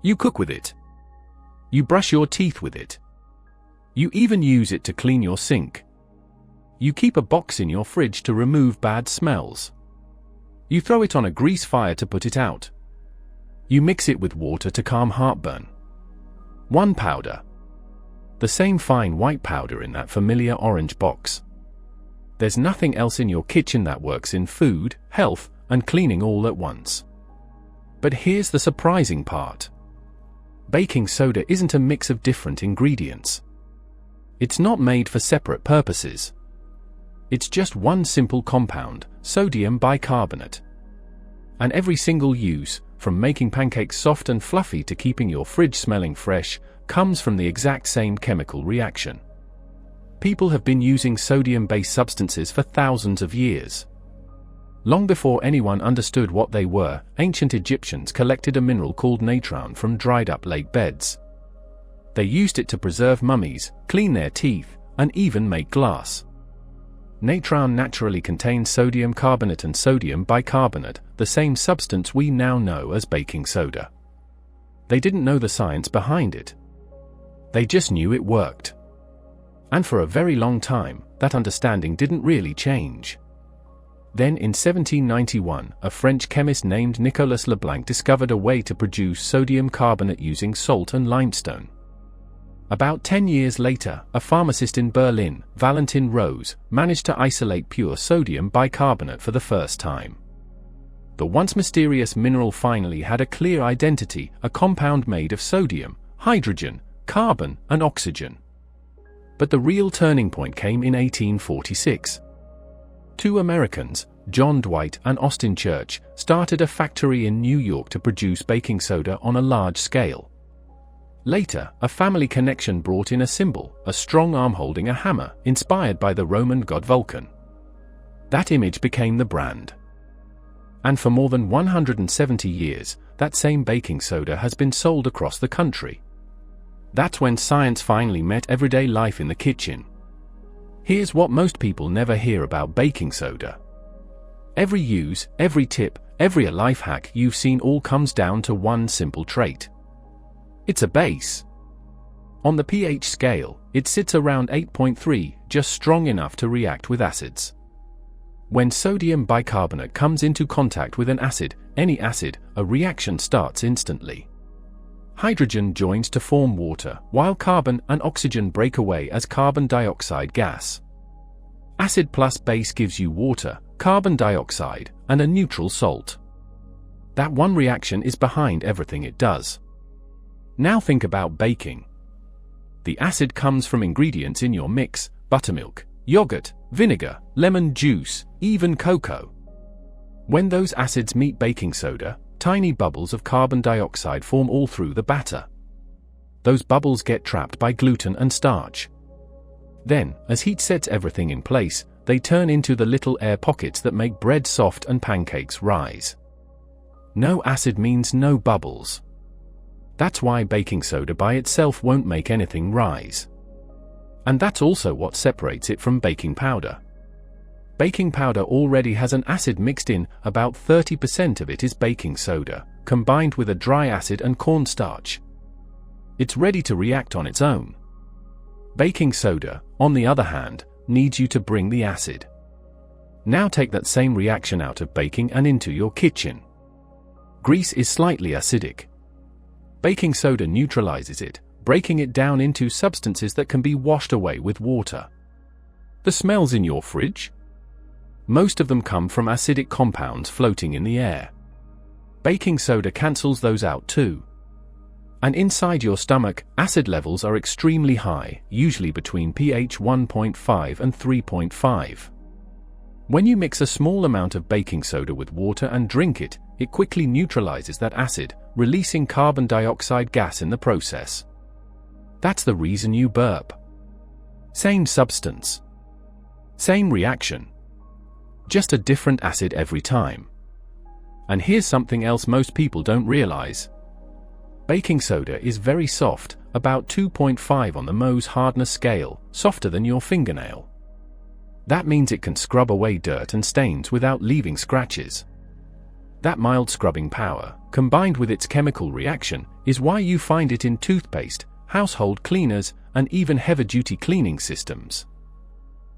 You cook with it. You brush your teeth with it. You even use it to clean your sink. You keep a box in your fridge to remove bad smells. You throw it on a grease fire to put it out. You mix it with water to calm heartburn. One powder. The same fine white powder in that familiar orange box. There's nothing else in your kitchen that works in food, health, and cleaning all at once. But here's the surprising part. Baking soda isn't a mix of different ingredients. It's not made for separate purposes. It's just one simple compound, sodium bicarbonate. And every single use, from making pancakes soft and fluffy to keeping your fridge smelling fresh, comes from the exact same chemical reaction. People have been using sodium-based substances for thousands of years. Long before anyone understood what they were, ancient Egyptians collected a mineral called natron from dried-up lake beds. They used it to preserve mummies, clean their teeth, and even make glass. Natron naturally contains sodium carbonate and sodium bicarbonate, the same substance we now know as baking soda. They didn't know the science behind it. They just knew it worked. And for a very long time, that understanding didn't really change. Then in 1791, a French chemist named Nicolas Leblanc discovered a way to produce sodium carbonate using salt and limestone. About 10 years later, a pharmacist in Berlin, Valentin Rose, managed to isolate pure sodium bicarbonate for the first time. The once mysterious mineral finally had a clear identity, a compound made of sodium, hydrogen, carbon, and oxygen. But the real turning point came in 1846. Two Americans, John Dwight and Austin Church, started a factory in New York to produce baking soda on a large scale. Later, a family connection brought in a symbol, a strong arm holding a hammer, inspired by the Roman god Vulcan. That image became the brand. And for more than 170 years, that same baking soda has been sold across the country. That's when science finally met everyday life in the kitchen. Here's what most people never hear about baking soda. Every use, every tip, every life hack you've seen all comes down to one simple trait. It's a base. On the pH scale, it sits around 8.3, just strong enough to react with acids. When sodium bicarbonate comes into contact with an acid, any acid, a reaction starts instantly. Hydrogen joins to form water, while carbon and oxygen break away as carbon dioxide gas. Acid plus base gives you water, carbon dioxide, and a neutral salt. That one reaction is behind everything it does. Now think about baking. The acid comes from ingredients in your mix: buttermilk, yogurt, vinegar, lemon juice, even cocoa. When those acids meet baking soda, tiny bubbles of carbon dioxide form all through the batter. Those bubbles get trapped by gluten and starch. Then, as heat sets everything in place, they turn into the little air pockets that make bread soft and pancakes rise. No acid means no bubbles. That's why baking soda by itself won't make anything rise. And that's also what separates it from baking powder. Baking powder already has an acid mixed in, about 30% of it is baking soda, combined with a dry acid and cornstarch. It's ready to react on its own. Baking soda, on the other hand, needs you to bring the acid. Now take that same reaction out of baking and into your kitchen. Grease is slightly acidic. Baking soda neutralizes it, breaking it down into substances that can be washed away with water. The smells in your fridge? Most of them come from acidic compounds floating in the air. Baking soda cancels those out too. And inside your stomach, acid levels are extremely high, usually between pH 1.5 and 3.5. When you mix a small amount of baking soda with water and drink it, it quickly neutralizes that acid, releasing carbon dioxide gas in the process. That's the reason you burp. Same substance. Same reaction. Just a different acid every time. And here's something else most people don't realize. Baking soda is very soft, about 2.5 on the Mohs hardness scale, softer than your fingernail. That means it can scrub away dirt and stains without leaving scratches. That mild scrubbing power, combined with its chemical reaction, is why you find it in toothpaste, household cleaners, and even heavy-duty cleaning systems.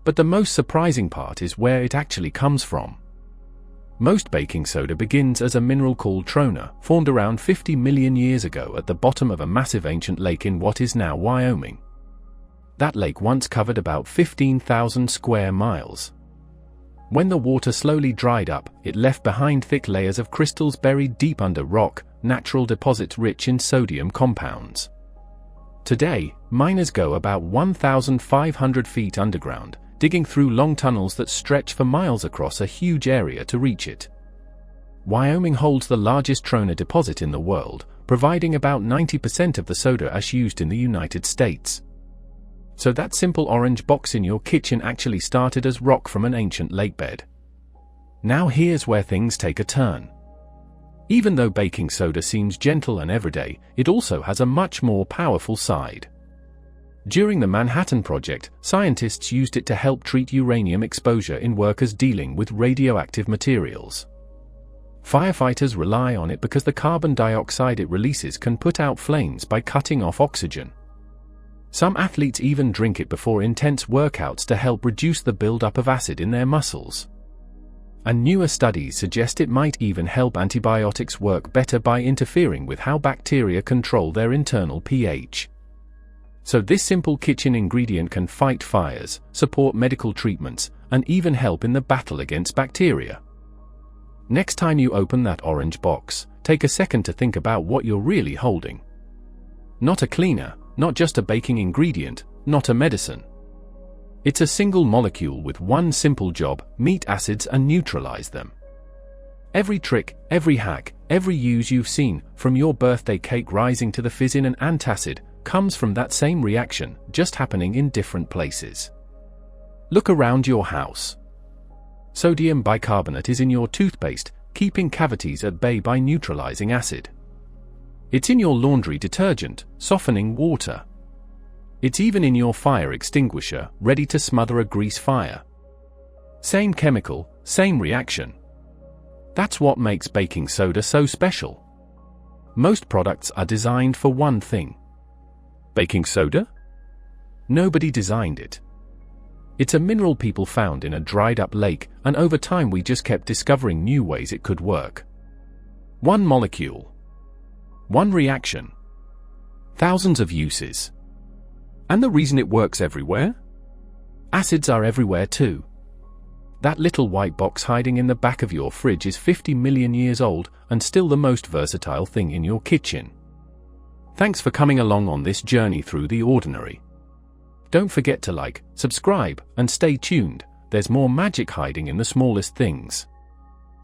But the most surprising part is where it actually comes from. Most baking soda begins as a mineral called trona, formed around 50 million years ago at the bottom of a massive ancient lake in what is now Wyoming. That lake once covered about 15,000 square miles. When the water slowly dried up, it left behind thick layers of crystals buried deep under rock, natural deposits rich in sodium compounds. Today, miners go about 1,500 feet underground, digging through long tunnels that stretch for miles across a huge area to reach it. Wyoming holds the largest trona deposit in the world, providing about 90% of the soda ash used in the United States. So that simple orange box in your kitchen actually started as rock from an ancient lakebed. Now here's where things take a turn. Even though baking soda seems gentle and everyday, it also has a much more powerful side. During the Manhattan Project, scientists used it to help treat uranium exposure in workers dealing with radioactive materials. Firefighters rely on it because the carbon dioxide it releases can put out flames by cutting off oxygen. Some athletes even drink it before intense workouts to help reduce the buildup of acid in their muscles. And newer studies suggest it might even help antibiotics work better by interfering with how bacteria control their internal pH. So this simple kitchen ingredient can fight fires, support medical treatments, and even help in the battle against bacteria. Next time you open that orange box, take a second to think about what you're really holding. Not a cleaner, not just a baking ingredient, not a medicine. It's a single molecule with one simple job: meet acids and neutralize them. Every trick, every hack, every use you've seen, from your birthday cake rising to the fizz in an antacid, comes from that same reaction, just happening in different places. Look around your house. Sodium bicarbonate is in your toothpaste, keeping cavities at bay by neutralizing acid. It's in your laundry detergent, softening water. It's even in your fire extinguisher, ready to smother a grease fire. Same chemical, same reaction. That's what makes baking soda so special. Most products are designed for one thing. Baking soda? Nobody designed it. It's a mineral people found in a dried-up lake, and over time we just kept discovering new ways it could work. One molecule. One reaction. Thousands of uses. And the reason it works everywhere? Acids are everywhere too. That little white box hiding in the back of your fridge is 50 million years old, and still the most versatile thing in your kitchen. Thanks for coming along on this journey through the ordinary. Don't forget to like, subscribe, and stay tuned. There's more magic hiding in the smallest things.